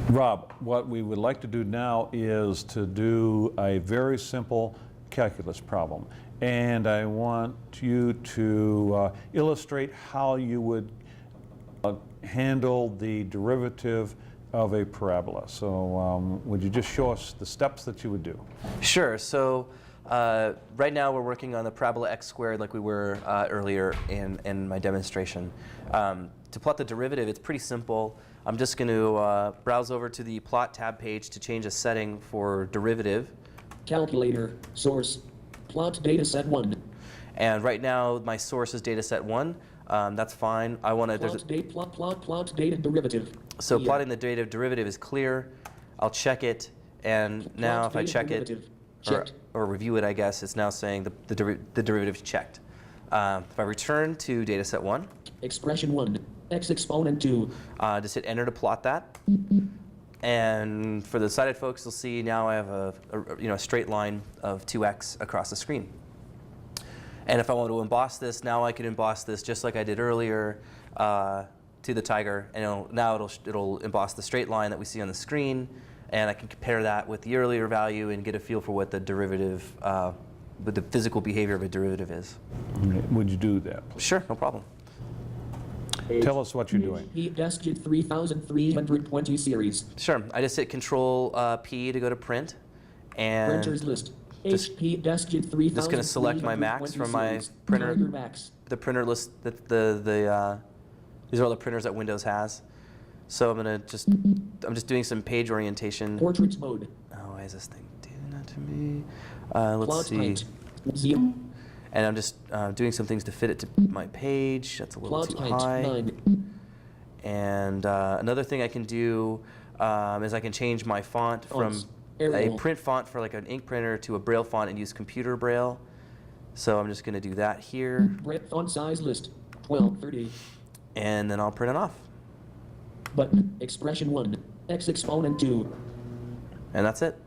Rob, what we would like to do now is to do a very simple calculus problem. And I want you to illustrate how you would handle the derivative of a parabola. So would you just show us the steps that you would do? Sure. So right now we're working on the parabola x squared like we were earlier in my demonstration. To plot the derivative, it's pretty simple. I'm just going to browse over to the plot tab page to change a setting for derivative. Calculator, source, plot data set 1. And right now my source is data set 1. That's fine. I want to plot data derivative. So plotting the data derivative is clear. I'll check it, and now if I check it or review it, I guess it's now saying the derivative is checked. If I return to data set 1, expression 1, x exponent 2. Just hit enter to plot that. And for the sighted folks, you'll see now I have a straight line of 2x across the screen. And if I want to emboss this, now I can emboss this just like I did earlier to the tiger, and now it'll emboss the straight line that we see on the screen, and I can compare that with the earlier value and get a feel for what the derivative, what the physical behavior of a derivative is. Would you do that, please? Sure, no problem. Tell us what you're doing. Desktop 3320 series. Sure, I just hit Control P to go to print, and printers list. HP Desktop 3000. Just going to select my Macs from my printer. The printer list these are all the printers that Windows has. So I'm just doing some page orientation. Portraits mode. Oh, why is this thing doing that to me? Let's see. Zero. And I'm just doing some things to fit it to my page. That's a little too high. 9. And another thing I can do is I can change my font from a print font for like an ink printer to a Braille font and use computer Braille. So I'm just going to do that here. Font size list 1230. And then I'll print it off. Button expression 1 x exponent 2. And that's it.